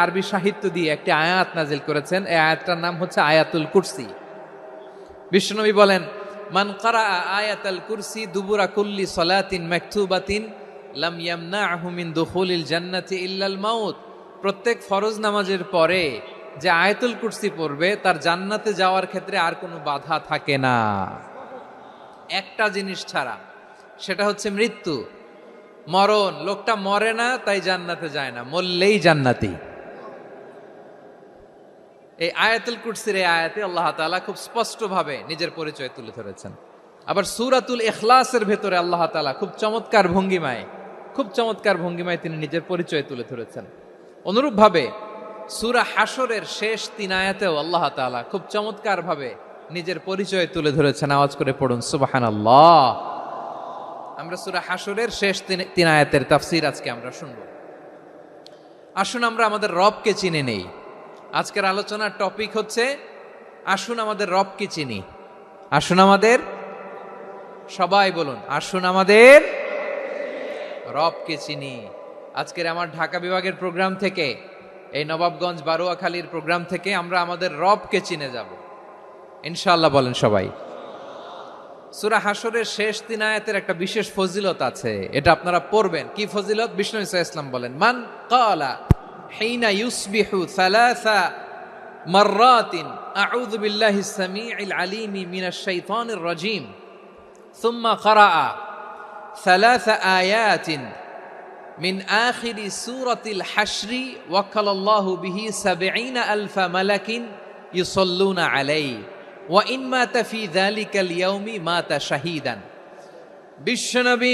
আরবি সাহিত্য দিয়ে একটি আয়াত নাজিল করেছেন। এই আয়াতটার নাম হচ্ছে আয়াতুল কুরসি। বিশ্বনবী বলেন, মান কারা আয়াতুল কুরসি দুবুরা কুল্লি সালাতিন মাকতুবাতিন লাম ইয়ামনাহু মিন দুখুলিল জান্নাতি ইল্লাল মাউত। প্রত্যেক ফরজ নামাজের পরে যে আয়াতুল কুরসি পড়বে তার জান্নাতে যাওয়ার ক্ষেত্রে আর কোনো বাধা থাকে না, একটা জিনিস ছাড়া, সেটা হচ্ছে মৃত্যু, মরণ। লোকটা মরে না তাই জান্নাতে যায় না, মরলেই জান্নাতি। এই আয়াতুল কুরসির এই আয়াতে আল্লাহ তাআলা খুব স্পষ্টভাবে নিজের পরিচয় তুলে ধরেছেন। আবার সূরাতুল ইখলাসের ভেতরে আল্লাহ তাআলা খুব চমৎকার ভঙ্গিমায় তিনি নিজের পরিচয় তুলে ধরেছেন। অনুরূপভাবে সূরা হাশরের শেষ 3 আয়াতেও আল্লাহ তাআলা খুব চমৎকার ভাবে নিজের পরিচয় তুলে ধরেছেন। আওয়াজ করে পড়ুন সুবহানাল্লাহ। আমরা সূরা হাশরের শেষ 3 আয়াতের তাফসীর আজকে আমরা শুনব। আসুন আমরা আমাদের রবকে চিনে নেই। আজকের আলোচনার টপিক হচ্ছে আসুন আমাদের রবকে চিনি। আসুন আমাদের, সবাই বলুন, আসুন আমাদের রবকে চিনি। আজকের আমার ঢাকা বিভাগের প্রোগ্রাম থেকে, এই নবাবগঞ্জ বারুয়াখালীর প্রোগ্রাম থেকে আমরা আমাদের রবকে চিনে যাব ইনশাআল্লাহ। বলেন সবাই। সূরা হাশরের শেষ 3 আয়াতের একটা বিশেষ ফজিলত আছে, এটা আপনারা পড়বেন। কি ফজিলত? বিষ্ণু ইসা ইসলাম বলেন, মান ক্বালা হিনা ইউসবিহু সালাসা মাররাতিন আউযু বিল্লাহিস সামিউল আলিম মিনাশ শাইতানির রাজীম সুম্মা ক্বারাআ সালাসা আয়াতিন মিন আখিরি সূরাতিল হাশরি ওয়াক্কালাল্লাহু বিহি ৭০,০০০ মালাকিন ইউসাল্লুনা আলাইহি ওয়া ইন মাতা ফি যালিকাল ইয়াউমি মাতা শাহীদান। বিশ্বনবী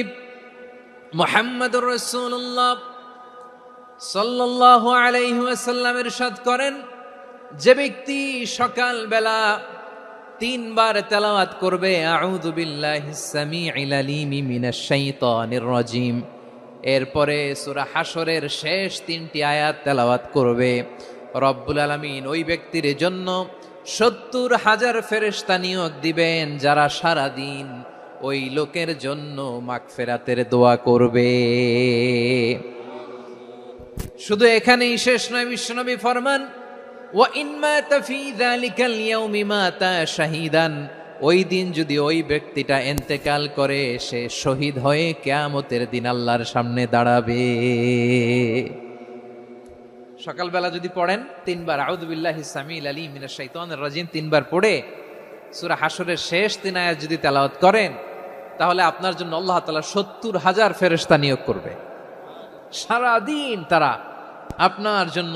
মুহাম্মদুর রাসূলুল্লাহ সাল্লাল্লাহু আলাইহি ওয়াসাল্লাম ইরশাদ করেন, যে ব্যক্তি সকালবেলা 3 বার তেলাওয়াত করবে আউযু বিল্লাহিস সামিউল আলিম মিনাশ শাইতানির রাজীম, এরপরে সূরা হাশরের শেষ 3টি আয়াত তেলাওয়াত করবে, রব্বুল আলামিন ওই ব্যক্তির জন্য ৭০,০০০ ফেরেশতা নিয়োগ দিবেন যারা সারা দিন ওই লোকের জন্য মাগফিরাতের দোয়া করবে। শুধু এখানেই শেষ নয়, বিশ্বনবী ফরমান, ওয়া ইন মাতা ফি যালিকাল ইয়াউমি মাতা শাহীদান, ওই দিন যদি ওই ব্যক্তিটা ইন্তেকাল করে সে শহীদ হয়ে কিয়ামতের দিন আল্লাহর সামনে দাঁড়াবে। সকালবেলা যদি পড়েন 3 বার আউযু বিল্লাহিস সামিউল আলিম মিনাশ শাইতানির রাজীম 3 বার পড়ে সূরা হাশরের শেষ 3 আয়াত যদি তেলাওয়াত করেন, তাহলে আপনার জন্য আল্লাহ তাআলা ৭০,০০০ ফেরেশতা নিয়োগ করবে। সারা দিন তারা আপনার জন্য